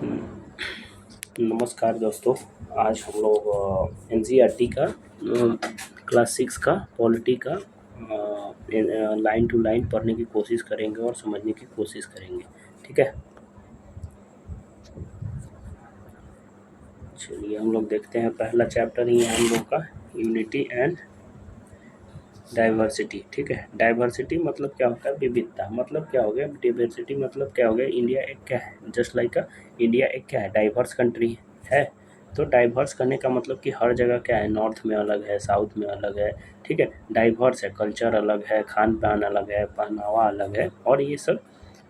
नमस्कार दोस्तों। आज हम लोग एनसीईआरटी का क्लास 6 का पॉलिटी का लाइन टू लाइन पढ़ने की कोशिश करेंगे और समझने की कोशिश करेंगे। ठीक है, चलिए हम लोग देखते हैं। पहला चैप्टर ही है हम लोग का यूनिटी एंड डाइवर्सिटी। ठीक है, डाइवर्सिटी मतलब क्या होता है? विविधता। मतलब क्या हो गया? डाइवर्सिटी मतलब क्या हो गया? इंडिया एक क्या है? जस्ट लाइक इंडिया एक क्या है? डाइवर्स कंट्री है। तो डाइवर्स करने का मतलब कि हर जगह क्या है? नॉर्थ में अलग है, साउथ में अलग है। ठीक है, डाइवर्स है, कल्चर अलग है, खान पान अलग है, पहनावा अलग है, और ये सब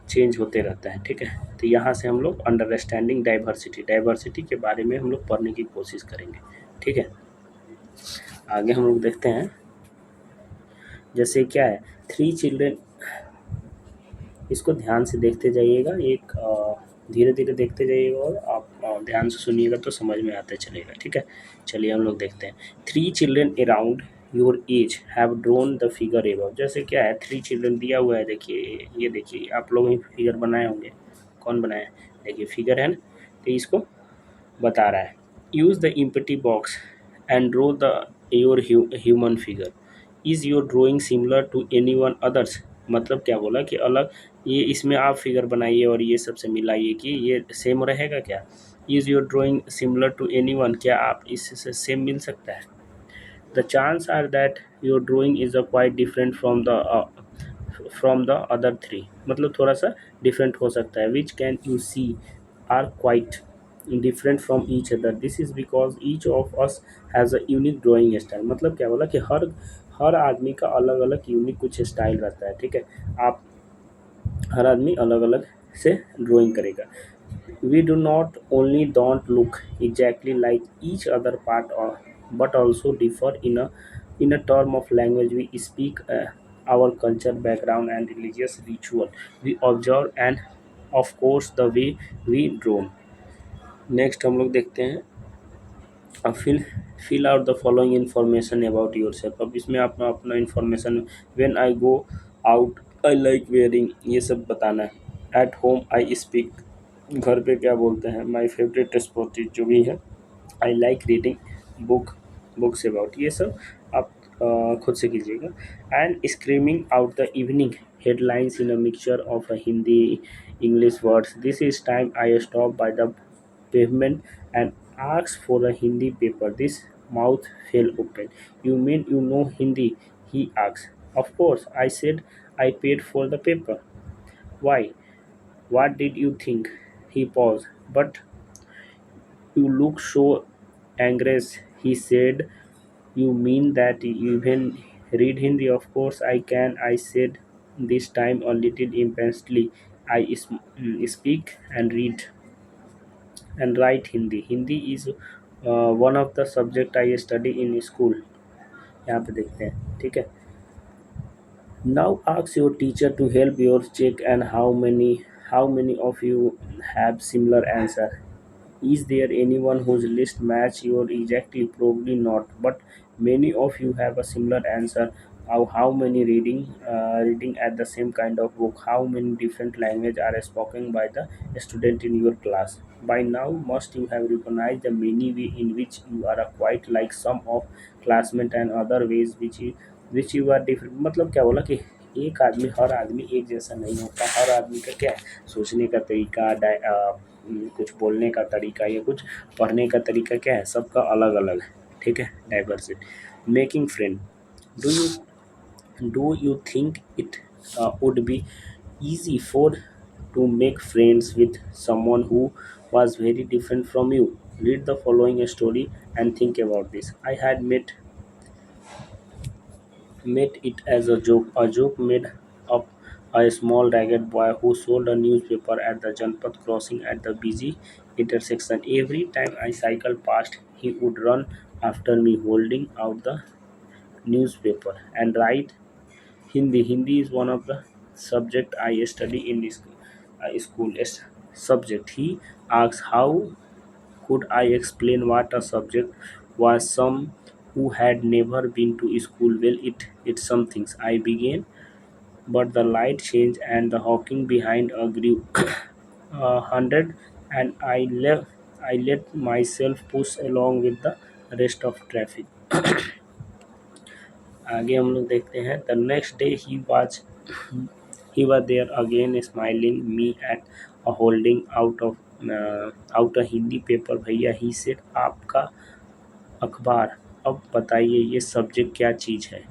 चेंज होते रहता है। ठीक है, तो यहाँ से हम लोग अंडरस्टैंडिंग डाइवर्सिटी, डाइवर्सिटी के बारे में हम लोग पढ़ने की कोशिश करेंगे। ठीक है, आगे हम लोग देखते हैं। जैसे क्या है? थ्री चिल्ड्रेन, इसको ध्यान से देखते जाइएगा। एक धीरे धीरे देखते जाइएगा और आप ध्यान से सुनिएगा तो समझ में आते चलेगा। ठीक है, चलिए हम लोग देखते हैं। Three children around your age have drone the figure above. जैसे क्या है? थ्री चिल्ड्रेन दिया हुआ है, देखिए, ये देखिए, आप लोग ही फिगर बनाए होंगे। कौन बनाया है? देखिए फिगर है ना, तो इसको बता रहा है। Use the empty box and draw the your human figure. Is your drawing similar to any one others. मतलब क्या बोला कि अलग, ये इसमें आप फिगर बनाइए और ये सबसे मिलाइए कि ये सेम रहेगा क्या। Is your drawing similar to any one, क्या आप इससे सेम मिल सकता है? The chance are that your drawing is a quite different from the other three. मतलब थोड़ा सा डिफरेंट हो सकता है। Which can you see are quite different from each other. This is because each of us has a unique drawing style. मतलब क्या बोला कि हर आदमी का अलग अलग यूनिक कुछ स्टाइल रहता है। ठीक है, आप हर आदमी अलग अलग से ड्राइंग करेगा। We do not only don't look exactly like each other part or but also differ in a term of language we speak, our culture, background and religious ritual we observe, and of course the way we draw. Next हम लोग देखते हैं। अब fill out the following information about yourself. अब इसमें अपना अपना information, when I go out I like wearing, ये सब बताना है। एट होम आई स्पीक, घर पे क्या बोलते हैं। माई फेवरेट स्पोर्ट जो भी है। I like reading books about, ये सब आप खुद से कीजिएगा। And screaming out the evening headlines in a mixture of Hindi English words. This is time I stop by the pavement and asked for a Hindi paper. This mouth fell open. You mean you know Hindi? He asked. Of course, I said. I paid for the paper. Why? What did you think? He paused. But you look so anxious, he said. You mean that you even read Hindi? Of course I can, I said, this time a little impatiently. I speak and write Hindi. Hindi is one of the subject I study in school. यहाँ पे देखते हैं। ठीक है, now ask your teacher to help your check, and how many of you have similar answer. Is there anyone whose list match your exactly? Probably not, but many of you have a similar answer. How many reading at the same kind of book? How many different language are spoken by the student in your class? By now, must you have recognized the many way in which you are quite like some of classmate and other ways which you are different. मतलब क्या बोला कि एक आदमी, हर आदमी एक जैसा नहीं होता। हर आदमी का क्या है? सोचने का तरीका, कुछ बोलने का तरीका या कुछ पढ़ने का तरीका क्या है? सबका अलग अलग है। ठीक है, diversity. Making friend, do you think it would be easy for to make friends with someone who was very different from you? Read the following story and think about this. I had met it as a joke made up a small ragged boy who sold a newspaper at the Janpat crossing at the busy intersection. Every time I cycled past, he would run after me holding out the newspaper and write Hindi. Hindi is one of the subject I study in this school subject. He asks how could I explain what a subject was some who had never been to school? Well, it's some things. I began, but the light changed and the hawking behind a grew 100 and I let myself push along with the rest of traffic. आगे हम लोग देखते हैं the next day he was there again smiling me at a holding out a Hindi paper भैया ही said आपका अखबार अब बताइए ये सब्जेक्ट क्या चीज़ है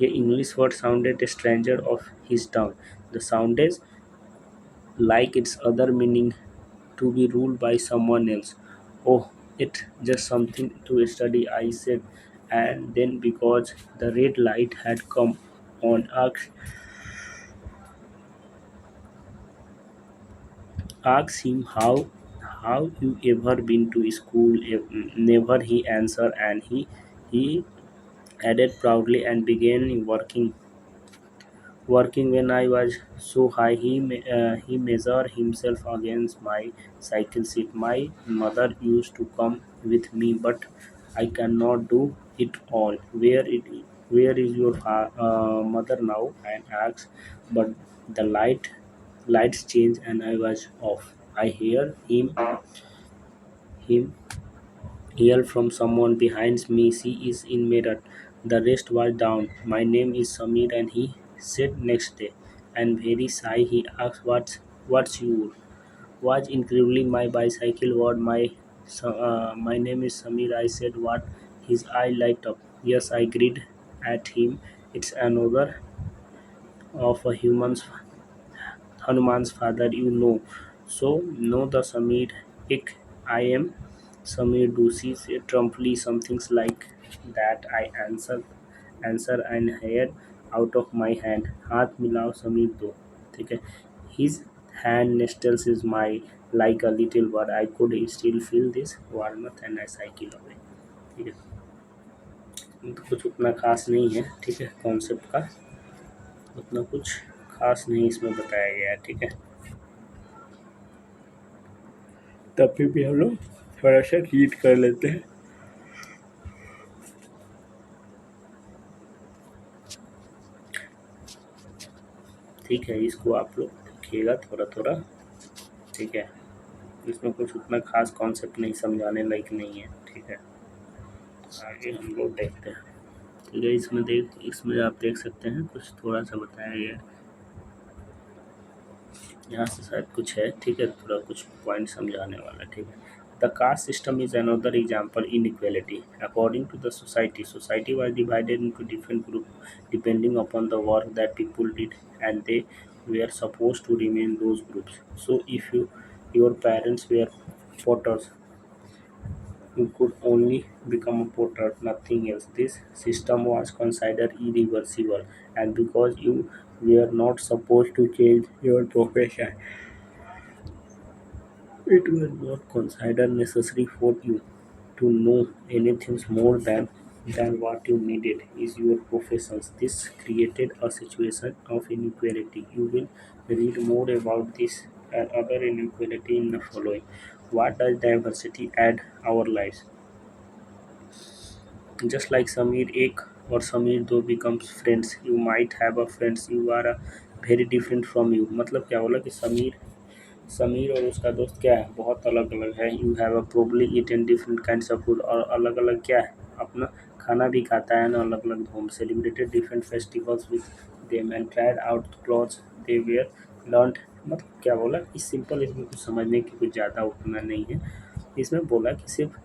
ये English word sounded stranger of his tongue the sounds like its other meaning to be ruled by someone else. Oh, it's just something to study, I said, and then because the red light had come on, asked him how you ever been to school. Never he answered, and he added proudly and began working when I was so high. He measured himself against my cycle seat. My mother used to come with me, but I cannot do it all. Where is your mother now? I asked, but the lights changed and I was off. I hear him yell from someone behind me. She is in mirror. The rest was down. My name is Samir and he said next day. And very shy he asked what's your was incredibly my bicycle word my name is Samir I said what his eye light up. Yes I grinned at him. It's another of a human's Hanuman's father, you know. So, know the Samir Ik. I am Samir Dusi said trumply something like that. I answer and head out of my hand. हाथ मिलाओ समीर दो ठीक है his hand nestles his my like a little but I could still feel this warmth and I cycle away ठीक है तो कुछ उतना खास नहीं है ठीक है कॉन्सेप्ट का उतना कुछ खास नहीं इसमें बताया गया है ठीक है तब भी हम लोग थोड़ा सा रीड कर लेते हैं ठीक है इसको आप लोग देखिएगा थोड़ा थोड़ा ठीक है इसमें कुछ उतना खास कॉन्सेप्ट नहीं समझाने लायक नहीं है ठीक है आगे हम लोग देखते हैं ठीक है इसमें आप देख सकते हैं कुछ थोड़ा सा बताया गया है यहाँ से शायद कुछ है ठीक है थोड़ा कुछ पॉइंट समझाने वाला ठीक है the caste system is another example inequality according to the society was divided into different group depending upon the work that people did and they way are suppose to remain those groups so if your parents were potters you could only become a potter, nothing else. This system was considered irreversible, and because you were not supposed to change your profession, it was not considered necessary for you to know anything more than what you needed is your professions. This created a situation of inequality. You will read more about this and other inequality in the following. What does diversity add our lives? Just like Samir एक और Samir दो becomes friends, you might have a friends you are a very different from you. मतलब क्या बोला कि समीर और उसका दोस्त क्या है बहुत अलग अलग है you have a probably eaten different kinds of food और अलग अलग क्या है अपना खाना भी खाता है ना अलग अलग home celebrated different festivals with them and tried out clothes they wear learn मतलब क्या बोला इस सिंपल इसमें कुछ समझने की कुछ ज़्यादा उतना नहीं है इसमें बोला कि सिर्फ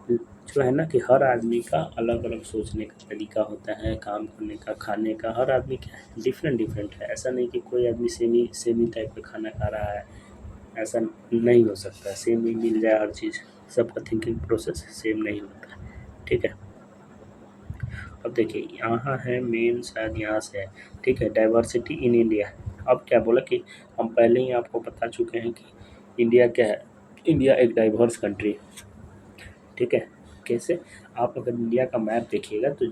जो है ना कि हर आदमी का अलग अलग सोचने का तरीका होता है काम करने का खाने का हर आदमी क्या है डिफरेंट डिफरेंट है ऐसा नहीं कि कोई आदमी सेमी टाइप का खाना खा रहा है ऐसा नहीं हो सकता सेम ही मिल जाए हर चीज़ सबका थिंकिंग प्रोसेस सेम नहीं होता है ठीक है अब देखिए यहाँ है मेन शायद यहाँ से है ठीक है डाइवर्सिटी इन इंडिया अब क्या बोला कि हम पहले ही आपको बता चुके हैं कि इंडिया क्या है इंडिया एक डाइवर्स कंट्री है ठीक है कैसे आप अगर इंडिया का मैप देखिएगा तो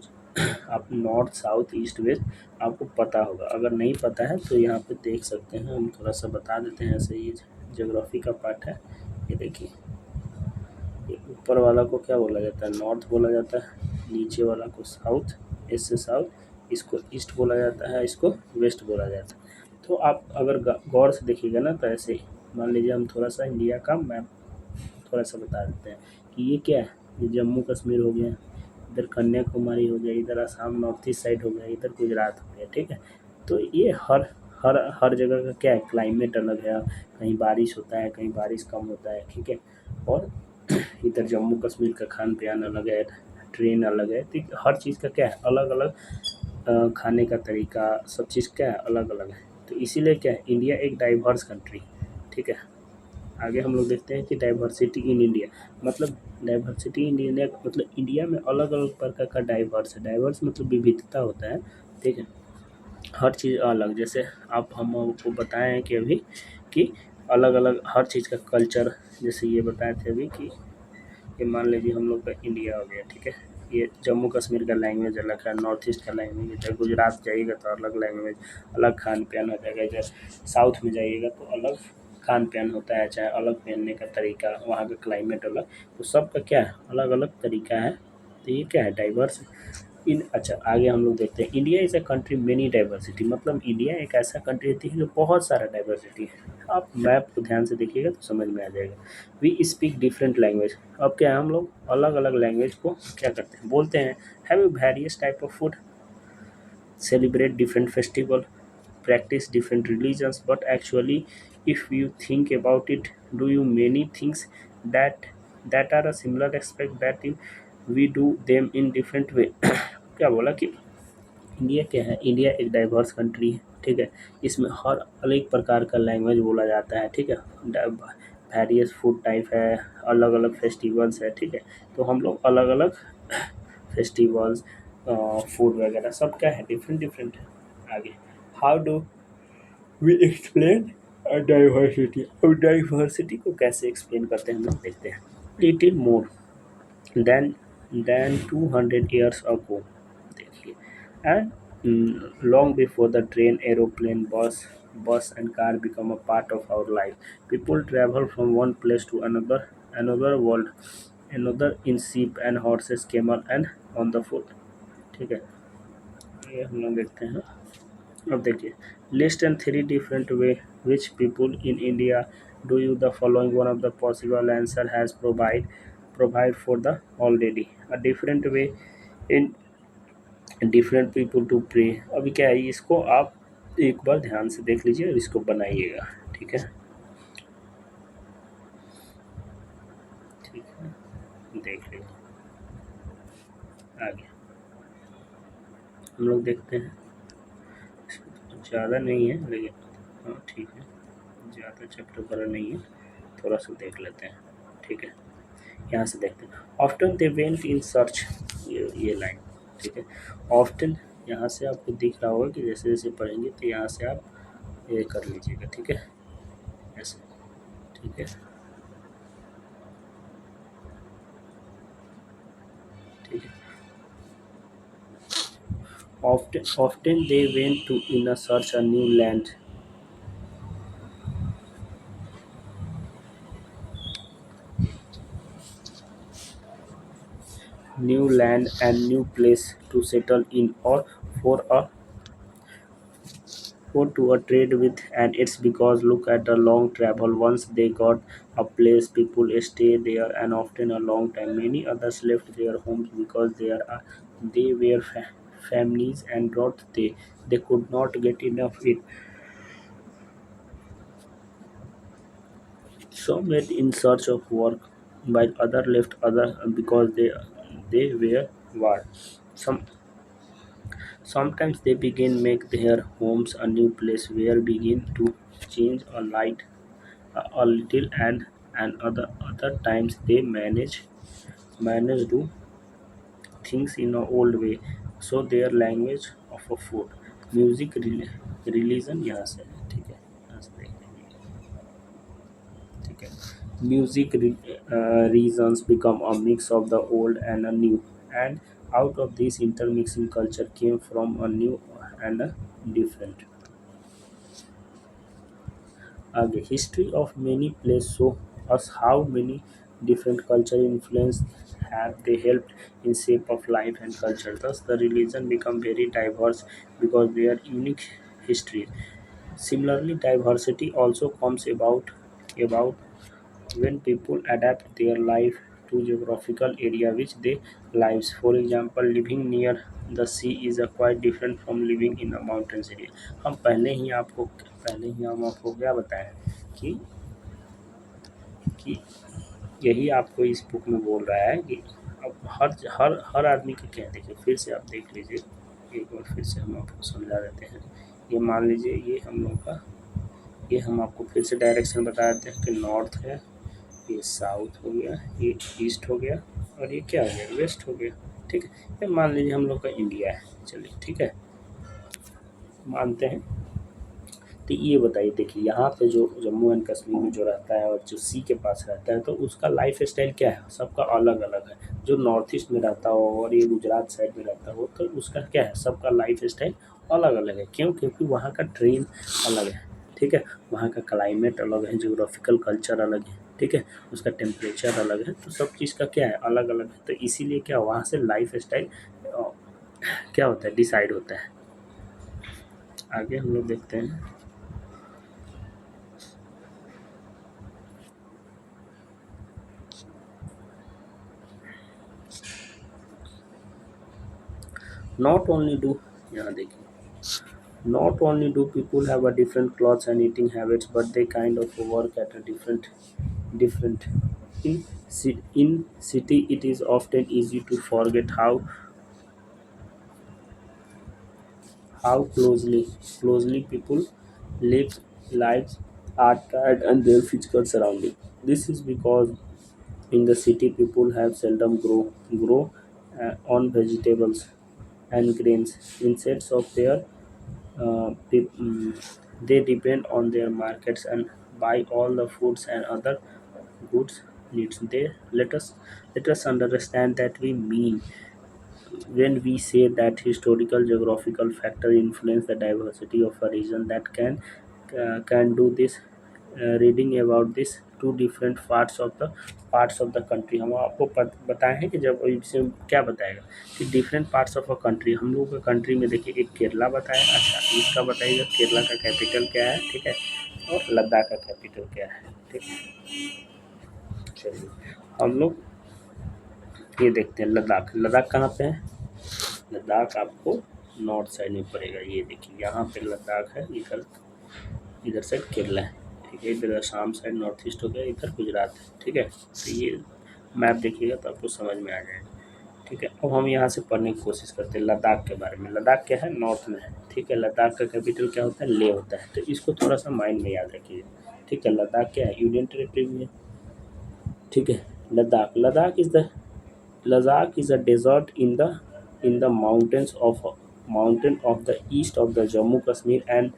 आप नॉर्थ साउथ ईस्ट वेस्ट आपको पता होगा अगर नहीं पता है तो यहाँ पे देख सकते हैं हम थोड़ा सा बता देते हैं ऐसे ये ज्योग्राफी का पार्ट है ये देखिए ये ऊपर वाला को क्या बोला जाता है नॉर्थ बोला जाता है नीचे वाला को साउथ ईस्ट से साउथ इसको ईस्ट बोला जाता है इसको वेस्ट बोला जाता है तो आप अगर गौर से देखिएगा ना तो ऐसे मान लीजिए हम थोड़ा सा इंडिया का मैप थोड़ा सा बता देते हैं कि ये क्या है। ये जम्मू कश्मीर हो गया, इधर कन्याकुमारी हो गया, इधर असम नॉर्थ ईस्ट साइड हो गया, इधर गुजरात हो गया, ठीक है। तो ये हर हर जगह का क्या है, क्लाइमेट अलग है। कहीं बारिश होता है, कहीं बारिश कम होता है, ठीक है। और इधर जम्मू कश्मीर का खान पान अलग है, ट्रेन अलग है, तो हर चीज़ का क्या है, अलग अलग खाने का तरीका, सब चीज़ क्या है, अलग अलग है। तो इसीलिए क्या है, इंडिया एक डाइवर्स कंट्री, ठीक है। आगे हम लोग देखते हैं कि डाइवर्सिटी इन इंडिया मतलब, डाइवर्सिटी इन इंडिया मतलब इंडिया में अलग अलग प्रकार का डाइवर्स है। डाइवर्स मतलब विविधता होता है, ठीक है। हर चीज़ अलग, जैसे आप हम आपको बताए हैं कि अभी कि अलग अलग हर चीज़ का कल्चर, जैसे ये बताए थे अभी कि ये मान लीजिए हम लोग का इंडिया हो गया, ठीक है। ये जम्मू कश्मीर का लैंग्वेज अलग है, नॉर्थ ईस्ट का लैंग्वेज, इधर गुजरात जाइएगा तो अलग लैंग्वेज, अलग खान पान हो जाएगा, इधर साउथ में जाइएगा तो अलग खान पान होता है, चाहे अलग पहनने का तरीका, वहाँ का क्लाइमेट अलग। तो सबका क्या है, अलग अलग तरीका है। तो ये क्या है, डाइवर्स इन। अच्छा, आगे हम लोग देखते हैं, India is a country many diversity मतलब इंडिया एक ऐसा कंट्री है जो बहुत सारा डाइवर्सिटी है। आप मैप को ध्यान से देखिएगा तो समझ में आ जाएगा। वी स्पीक डिफरेंट लैंग्वेज, अब क्या है, हम लोग अलग अलग लैंग्वेज को क्या करते हैं, बोलते हैं। Have various type of food, celebrate different festival, practice different religions, but actually if you think about it, do you many things that are a similar aspect that we do them in different way। क्या बोला कि India क्या है, India एक diverse country है, ठीक है। इसमें हर अलग प्रकार का लैंग्वेज बोला जाता है, ठीक है। वेरियस फूड टाइप है, अलग अलग फेस्टिवल्स है, ठीक है। तो हम लोग अलग अलग फेस्टिवल्स, फूड वगैरह सब क्या है, डिफरेंट डिफरेंट है। आगे, how do we explain diversity, अब डाइवर्सिटी को कैसे एक्सप्लेन करते हैं हम लोग देखते हैं। It is more than 200 years ago, देखिए, and long before the train, aeroplane, bus and car become a part of our life, people travel from one place to another world, another in sheep and horses, camel and on the foot, ठीक है। ये हम लोग देखते हैं। अब देखिए, list and three different way which people in India do you the following, one of the possible answer has provide for the already a different way in different people to pray. अभी क्या है, इसको आप एक बार ध्यान से देख लीजिए और इसको बनाइएगा, ठीक है। ठीक है, देख लीजिए। आगे हम लोग देखते हैं, ज़्यादा नहीं है लेकिन, हाँ ठीक है, ज़्यादा चैप्टर बड़ा नहीं है, थोड़ा सा देख लेते हैं, ठीक है। यहाँ से देखते हैं, often they went in search, ये लाइन, ठीक है। ऑफ्टन यहाँ से आपको दिख रहा होगा कि जैसे जैसे पढ़ेंगे तो यहाँ से आप ये कर लीजिएगा, ठीक है, ऐसे, ठीक है, ठीक है। Often they went to in a search a new land and new place to settle in, or for a or to a trade with, and it's because look at the long travel. Once they got a place, people stay there and often a long time. Many others left their homes because they were families and brought they could not get enough it. Some went in search of work, while others left other because they were war. Some Sometimes they begin make their homes a new place where begin to change a little, and other times they manage do things in a old way. So their language of a food, music, religion यहाँ से है, ठीक है, यहाँ से देख लीजिए, ठीक है। Music reasons become a mix of the old and a new, and out of this intermixing culture came from a new and a different. The history of many places show us how many different cultural influence have they helped in shape of life and culture. Thus, the religion become very diverse because they are unique history. Similarly, diversity also comes about about when people adapt their life to geographical area which they lives. For example, living near the sea is a quite different from living in a mountains area. हम पहले ही हम आपको क्या बताएं कि कि यही आपको इस बुक में बोल रहा है कि अब हर हर हर आदमी का क्या है। देखिए फिर से आप देख लीजिए, एक बार फिर से हम आपको समझा देते हैं। ये मान लीजिए ये हम लोग का, ये हम आपको फिर से डायरेक्शन बता देते हैं कि नॉर्थ है, ये साउथ हो गया, ये ईस्ट हो गया और ये क्या हो गया, वेस्ट हो गया। ठीक है, ये मान लीजिए हम लोग का इंडिया है। चलिए ठीक है, मानते हैं। तो ये बताइए, देखिए यहाँ पे जो जम्मू एंड कश्मीर में जो रहता है और जो सी के पास रहता है तो उसका लाइफ स्टाइल क्या है, सबका अलग अलग है। जो नॉर्थ ईस्ट में रहता हो और ये गुजरात साइड में रहता हो तो उसका क्या है, सबका लाइफ स्टाइल अलग अलग है। क्यों? क्योंकि वहाँ का ट्रेन अलग है। ठीक है, वहाँ का क्लाइमेट अलग है, जियोग्राफिकल कल्चर अलग है। ठीक है, उसका टेम्परेचर अलग है, तो सब चीज़ का क्या है, अलग अलग है। तो इसीलिए क्या वहाँ से लाइफ स्टाइल क्या होता है, डिसाइड होता है। आगे हम लोग देखते हैं। नॉट ओनली डू, यहाँ देखिए, not only do people have a different clothes and eating habits, but they kind of work at a different. In city, it is often easy to forget how closely people live lives are tied and their physical surrounding. This is because in the city people have seldom grow on vegetables and grains instead of their they depend on their markets and buy all the foods and other goods needs. They let us understand that we mean when we say that historical geographical factor influence the diversity of a region that can do this. Reading about this two different parts of the country, हम आपको बताए हैं कि जब इससे क्या बताएगा कि different parts of a country. हम लोग का कंट्री में देखिए एक केरला बताया। अच्छा, इसका बताइएगा केरला का कैपिटल क्या है। ठीक है, और लद्दाख का कैपिटल क्या है। ठीक है, चलिए हम लोग ये देखते हैं। लद्दाख, लद्दाख कहाँ पे है? लद्दाख आपको नॉर्थ साइड में पड़ेगा। ये देखिए यहाँ पे लद्दाख है, इधर इधर साइड केरला है। ठीक है, इधर असम साइड नॉर्थ ईस्ट हो गया, इधर गुजरात है। ठीक है, तो ये मैप देखिएगा तो आपको समझ में आ जाएगा। ठीक है, अब हम यहाँ से पढ़ने की कोशिश करते हैं लद्दाख के बारे में। लद्दाख क्या है, नॉर्थ में है। ठीक है, लद्दाख का कैपिटल क्या होता है, ले होता है। तो इसको थोड़ा सा माइंड में याद रखिएगा। ठीक है, लद्दाख क्या है, यूनियन टेरिटरी में है। ठीक है, Ladakh Ladakh is a desert in the mountain of the east of the Jammu Kashmir and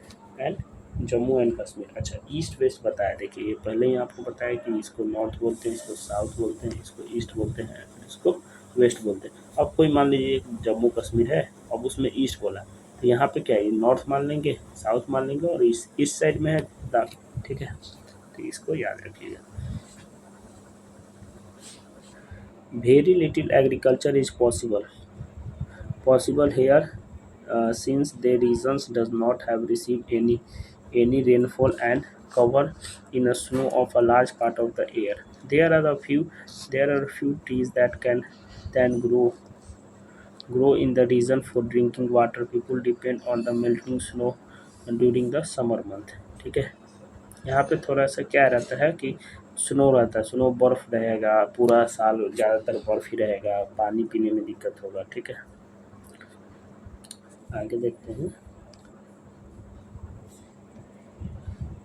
Jammu and Kashmir. अच्छा, ईस्ट वेस्ट बताया। देखिए ये पहले ही आपको बताया कि इसको नॉर्थ बोलते हैं, इसको साउथ बोलते हैं, इसको ईस्ट बोलते हैं, इसको वेस्ट बोलते हैं। अब कोई मान लीजिए जम्मू कश्मीर है, अब उसमें ईस्ट बोला तो यहाँ पे क्या है, नॉर्थ मान लेंगे, साउथ मान लेंगे और ईस्ट साइड में है लद्दाख। ठीक है, तो इसको याद रखिएगा। Very little agriculture is possible here since the regions does not have received any rainfall and cover in a snow of a large part of the year. There are a few trees that can grow in the region for drinking water. People depend on the melting snow during the summer month. ठीक है, यहाँ पे थोड़ा सा क्या रहता है कि स्नो रहता है, स्नो बर्फ रहेगा पूरा साल, ज़्यादातर बर्फ ही रहेगा, पानी पीने में दिक्कत होगा। ठीक है, आगे देखते हैं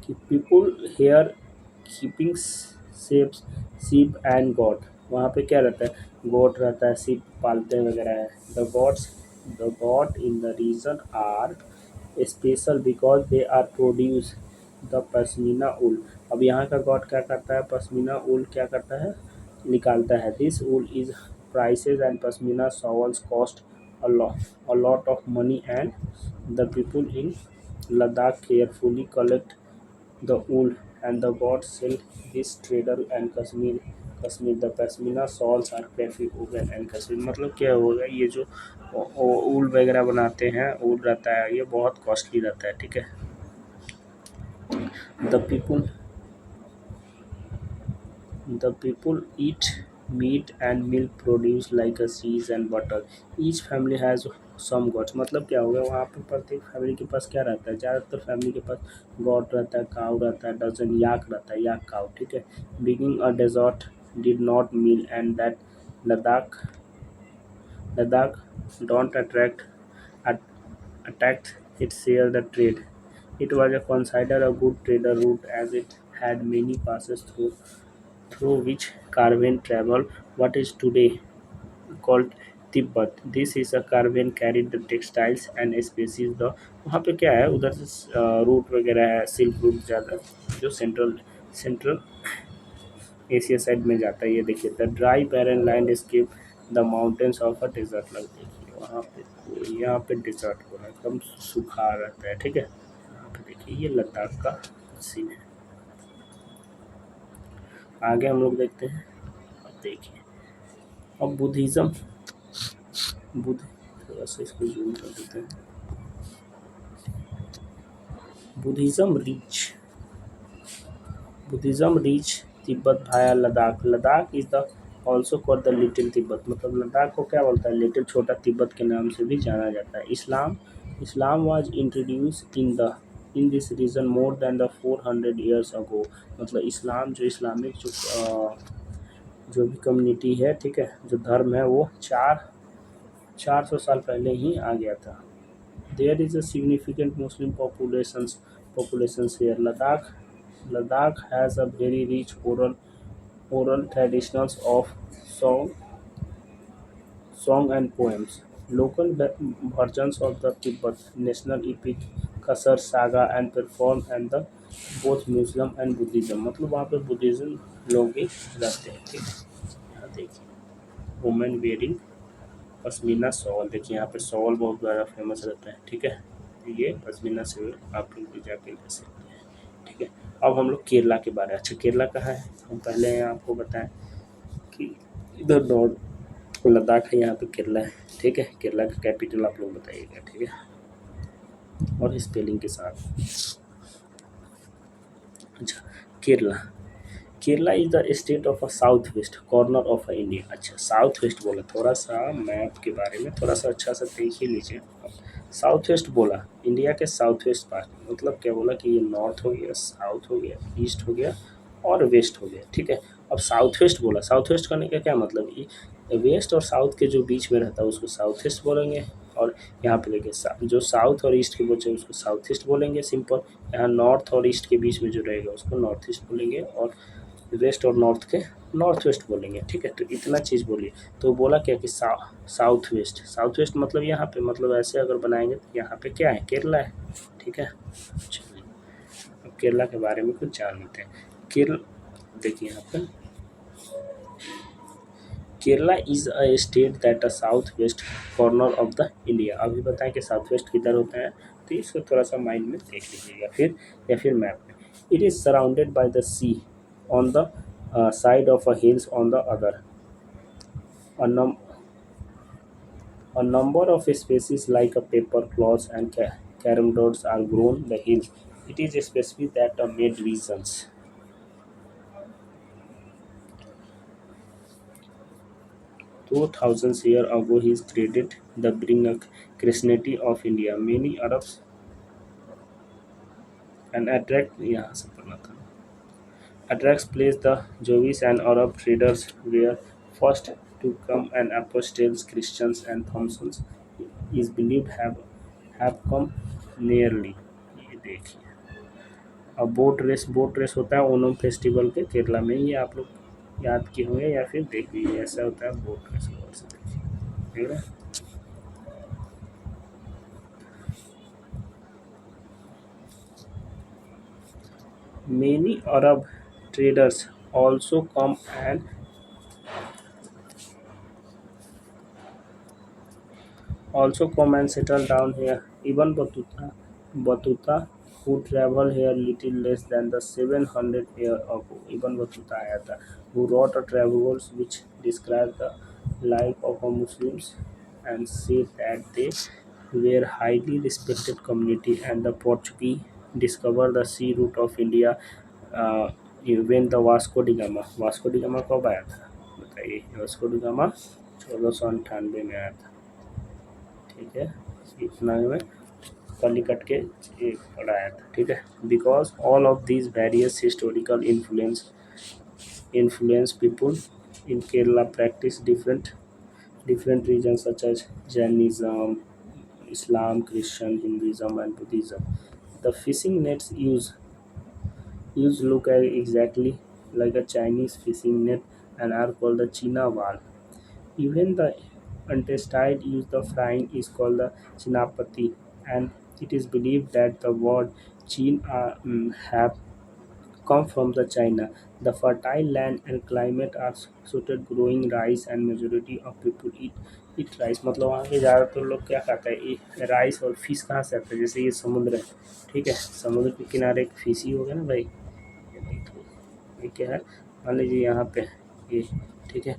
कि people here keeping sheep and goat. वहाँ पे क्या रहता है, गोट रहता है, sheep पालते हैं वगैरह है। The goat in the region are special because they are produce the pashmina wool. अब यहाँ का गॉड क्या करता है, पश्मीना ऊल क्या करता है, निकालता है। This wool is prices and pashmina shawls cost a lot of money and the people in Ladakh carefully collect the wool and the gods sell this trader and Kashmir the pashmina shawls are काफ़ी woven and Kashmir। मतलब क्या होगा, ये जो ऊल वगैरह बनाते हैं, ऊल रहता है, ये बहुत कॉस्टली रहता है। ठीक है, the people The people eat meat and milk produce like a cheese and butter. Each family has some goats. मतलब क्या हो गया वहाँ पे प्रत्येक फैमिली के पास क्या रहता है, ज़्यादातर फैमिली के पास गॉट रहता है, काऊ रहता है, डजन याक रहता है, याक काऊ, ठीक है. Being a desert did not mean and that Ladakh Ladakh don't at, attack its share the trade. It was a considered a good trader route as it had many passes through which caravan travel. What is today called Tibet. This is a carbon carried the textiles and species the. वहाँ पे क्या है उधर से root वगैरह है, silk route ज़्यादा जो सेंट्रल एशिया साइड में जाता है. ये देखिए the dry barren landscape the mountains of a desert. लग देखिए वहाँ पे यहाँ पे डेजर्ट हो रहा है, एकदम सूखा रहता है, ठीक है. यहाँ पे देखिए ये लद्दाख का सीन है. आगे हम लोग देखते हैं. अब देखिए अब बुद्धिज़्म थोड़ा सा इसको जूम कर देते हैं. Buddhism reach Tibet Bhaya Ladakh. Ladakh is the also called the little Tibet. मतलब लद्दाख को क्या बोलता है, लिटिल छोटा तिब्बत के नाम से भी जाना जाता है. Islam was introduce in this region more than the 400 years ago. मतलब इस्लाम जो इस्लामिक जो भी कम्युनिटी है, ठीक है, जो धर्म है वो 400 साल पहले ही आ गया था. There is a significant Muslim populations here. Ladakh has a very rich oral traditions of song song and poems. Local versions of the Tibet national epic Kasar saga and performed and the both Muslim and Buddhism. मतलब वहाँ पे Buddhism लोग भी रहते हैं, ठीक है. यहाँ देखिए वुमेन वेयरिंग पश्मीना शॉल. देखिए यहाँ पे शॉल बहुत ज़्यादा फेमस रहता है, ठीक है. ये पश्मीना शॉल आप लोग भी जाके ले सकते हैं, ठीक है. अब हम लोग केरला के बारे में. अच्छा केरला कहाँ है, हम पहले आपको बताएं कि इधर नॉर्थ लद्दाख है, यहाँ पे केरला है, ठीक है. केरला का कैपिटल आप लोग बताइएगा, ठीक है, और स्पेलिंग के साथ. अच्छा Kerala Kerala is the state of a south west corner of India. अच्छा साउथ वेस्ट बोला, थोड़ा सा मैप के बारे में थोड़ा सा अच्छा सा देख ही लीजिए. साउथ वेस्ट बोला इंडिया के साउथ वेस्ट पार्ट. मतलब क्या बोला कि ये नॉर्थ हो गया, साउथ हो गया, ईस्ट हो गया और वेस्ट हो गया, ठीक है. अब साउथ वेस्ट बोला, साउथ वेस्ट करने का क्या मतलब, ये वेस्ट और साउथ के जो बीच में रहता है उसको साउथ वेस्ट बोलेंगे. और यहाँ पे देखिए जो साउथ और ईस्ट के बचे उसको साउथ ईस्ट बोलेंगे, सिंपल. यहाँ नॉर्थ और ईस्ट के बीच में जो रहेगा उसको नॉर्थ ईस्ट बोलेंगे, और वेस्ट और नॉर्थ के नॉर्थ वेस्ट बोलेंगे, ठीक है. तो इतना चीज़ बोलिए. तो बोला क्या कि साउथ वेस्ट मतलब यहाँ पे, मतलब ऐसे अगर बनाएंगे तो यहाँ पे क्या है, केरला है, ठीक है. चलिए अब केरला के बारे में कुछ जान लेते हैं. केरला देखिए यहाँ पे Kerala is a state that a south west corner of the India. अभी बताएं कि साउथ वेस्ट किधर होता है, तो इसको थोड़ा सा माइंड में देख लीजिएगा फिर मैप में. It is surrounded by the sea on the side of a hills on the other. A, num- a number of species like a pepper, cloth, and caramdods are grown the hills. It is a species that are made reasons. 2000 years ago, he is created the bring Christianity of India. Many Arabs and यहाँ से पढ़ना था. Attracts place the Jewish and Arab traders were first to come and apostles, Christians and Thompsons is believed have come nearly. ये देखिए अब boat race होता है Onam festival के केरला में. ये आप लोग याद किए होंगे या फिर देख लीजिए, ऐसा होता है बोट रेस. देख रहे हैं. Many Arab traders also come and settle down here. Even Batuta who traveled here little less than the 700 years ago. Ibn Battuta आया था, who wrote a travels which described the life of a Muslims and said that they were highly respected community, and the Portuguese discovered the sea route of India. Even the Vasco D gamma कब आया था बताइए? Vasco D gamma 1498 में आया था। ठीक है, इतना में कलिकट के ये पढ़ाया था। ठीक है, because all of these various historical influence people in Kerala practice different regions such as Jainism, Islam, Christian, Hinduism, and Buddhism. The fishing nets use look exactly like a Chinese fishing net and are called the China wal. Even the untested use the frying is called the Chinapati, and it is believed that the word Chin have come from the China. The fertile land and climate are suited growing rice and majority of people eat rice। मतलब वहाँ के ज़्यादातर लोग क्या खाते हैं? Rice और fish कहाँ से आता है? जैसे ये समुद्र है, ठीक है, समुद्र के किनारे एक फिश ही होगा ना भाई। ये देख लो, ये क्या है, मान लीजिए यहाँ पे ये, ठीक है।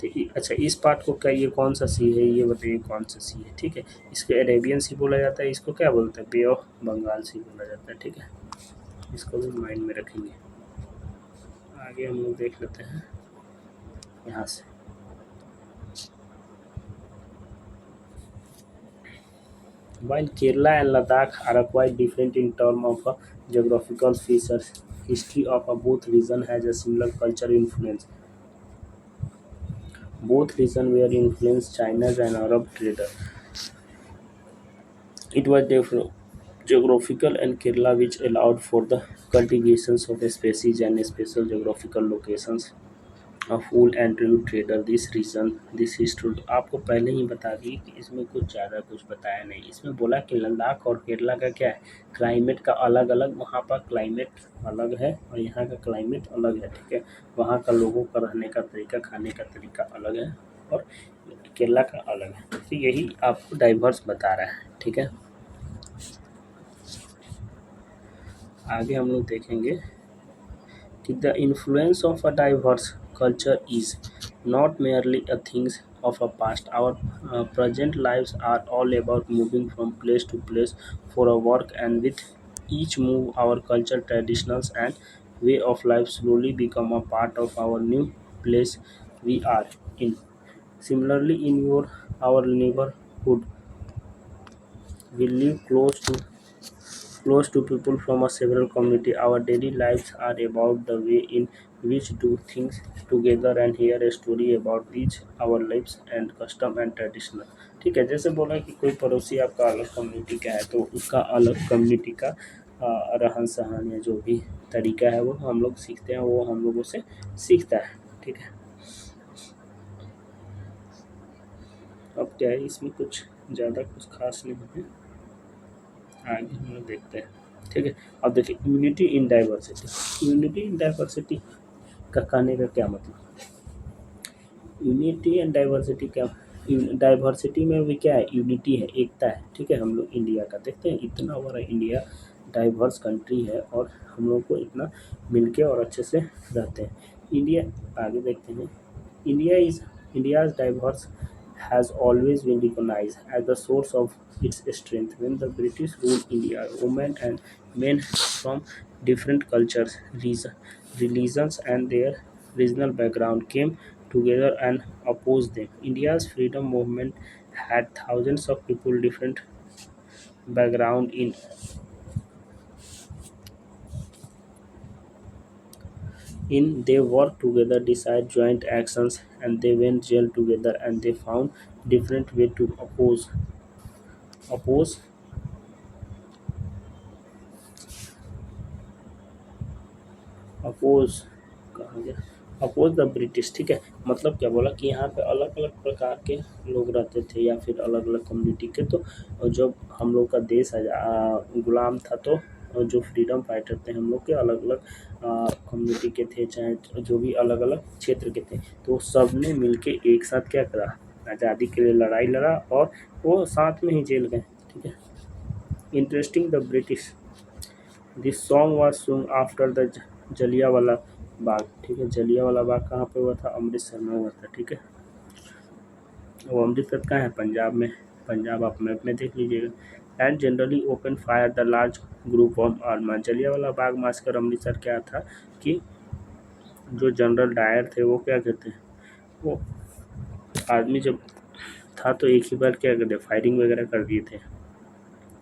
तो अच्छा, इस पार्ट को क्या, ये कौन सा सी है ये बताइए, कौन सा सी है? ठीक है, इसको अरेबियन सी बोला जाता है, इसको क्या बोलते हैं? बे ऑफ बंगाल सी बोला जाता है। ठीक है, इसको भी माइंड में रखेंगे। आगे हम लोग देख लेते हैं यहाँ से। While Kerala and Ladakh are quite different in terms of geographical features, history of both regions has a similar cultural influence. Both regions were influenced China's and Arab traders. It was geographical and Kerala which allowed for the cultivations of species and special geographical locations फूल and trader this region this history. आपको पहले ही बता दी कि इसमें कुछ ज़्यादा कुछ बताया नहीं। इसमें बोला कि लद्दाख और केरला का क्या है, क्लाइमेट का अलग अलग, वहाँ पर क्लाइमेट अलग है और यहाँ का क्लाइमेट अलग है। ठीक है, वहाँ का लोगों का रहने का तरीका, खाने का तरीका अलग है और केरला का अलग है। तो यही आपको डाइवर्स बता रहा है। ठीक है, आगे हम लोग देखेंगे कि the influence of a diverse culture is not merely a thing of a past. Our present lives are all about moving from place to place for a work, and with each move, our culture, traditions, and way of life slowly become a part of our new place we are in. Similarly, in our neighborhood, we live close to people from a several community. Our daily lives are about the way in which do things together and hear a story about each our lives and custom and traditional। ठीक है, जैसे बोला कि कोई पड़ोसी आपका अलग community का है तो उसका अलग कम्युनिटी का रहन सहन या जो भी तरीका है वो हम लोग सीखते हैं, वो हम लोगों से सीखता है। ठीक है, अब क्या है, इसमें कुछ ज़्यादा कुछ खास नहीं है, आगे हम लोग देखते हैं। ठीक है, अब देखिए unity in diversity. Unity in diversity का कहने का क्या मतलब? यूनिटी एंड डाइवर्सिटी क्या, डाइवर्सिटी में भी क्या है, यूनिटी है, एकता है। ठीक है, हम लोग इंडिया का देखते हैं, इतना हमारा इंडिया डाइवर्स कंट्री है और हम लोग को इतना मिलके और अच्छे से रहते हैं। इंडिया, आगे देखते हैं, India's diverse has always been recognized as the source of its strength. When the British ruled India, women and men from different cultures, religions, and their regional background came together and opposed them. India's freedom movement had thousands of people different background in they worked together, decide joint actions, and they went jail together, and they found different way to oppose oppose कहाँ गया, oppose the British. ठीक है, मतलब क्या बोला कि यहाँ पे अलग अलग प्रकार के लोग रहते थे या फिर अलग अलग कम्युनिटी के। तो जब हम लोग का देश गुलाम था तो जो फ्रीडम फाइटर थे हम लोग के अलग अलग कम्युनिटी के थे, चाहे जो भी अलग अलग क्षेत्र के थे, तो सब ने मिल के एक साथ क्या करा, आज़ादी के लिए लड़ाई लड़ा और वो साथ में ही जेल गए। ठीक है, interesting the British this song was sung after the Jallianwala Bagh. ठीक है, जलियांवाला बाग कहाँ पे हुआ था? अमृतसर में हुआ था। ठीक है, वो अमृतसर कहाँ है? पंजाब में। पंजाब आप मैप में देख लीजिएगा। And generally open fire the large group of Arma. Jallianwala Bagh Bhaskar Amritsar क्या था कि जो जनरल डायर थे वो क्या कहते हैं, वो आदमी जब था तो एक ही बार क्या करते फायरिंग वगैरह कर दिए थे।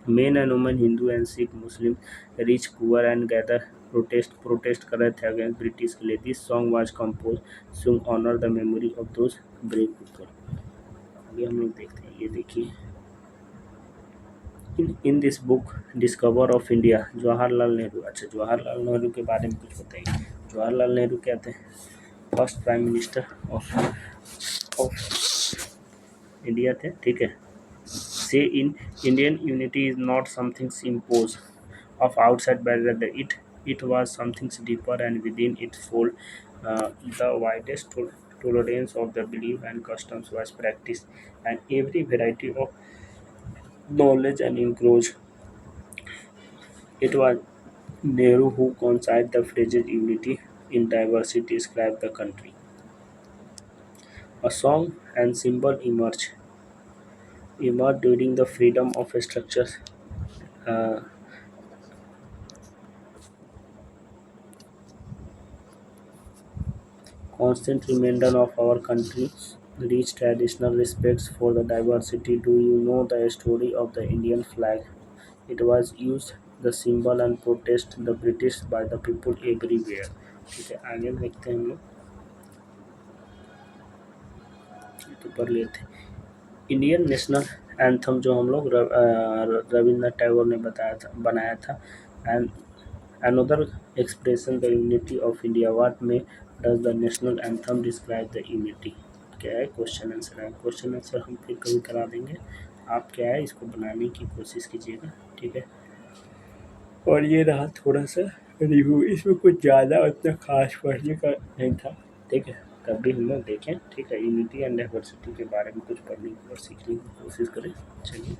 Men and women Hindu and Sikh Muslim rich poor and gather protest कर रहे थे अगेंस्ट ब्रिटिश के लिए। This song was compose to honour the memory of those brave people. आगे हम लोग देखते हैं, ये देखिए in this book discover of India Jawaharlal Nehru. अच्छा, जवाहरलाल नेहरू के बारे में कुछ बताइए। जवाहरलाल नेहरू क्या थे, first prime minister of India थे, ठीक है। Say in Indian unity is not something imposed of outside barrier. It was something deeper and within its fold. The widest tolerance of the belief and customs was practiced, and every variety of knowledge and encouraged. It was Nehru who coined the phrase "unity in diversity" described the country. A song and symbol emerged during the freedom of structures. Uh, Constant reminder of our country's rich traditional respect for the diversity. Do you know the story of the Indian flag? It was used the symbol and protest the British by the people everywhere. ठीक है, आगे देखते हैं हम लोग, तो पढ़ लेते हैं। इंडियन नेशनल एंथम जो हम लोग रविंद्रनाथ टैगोर ने बनाया था। And another expression the unity of India. What में does the national anthem describe the unity. क्या है, क्वेश्चन आंसर है। क्वेश्चन आंसर हम फिर कभी करा देंगे, आप क्या है इसको बनाने की कोशिश कीजिएगा, ठीक है। और ये रहा थोड़ा सा रिव्यू, इसमें कुछ ज़्यादा उतना खास पढ़ने का नहीं था, ठीक है। तब भी हम लोग देखें, ठीक है, यूनिटी एंड डाइवर्सिटी के बारे में कुछ पढ़ने की और सीखने की कोशिश करें। चलिए।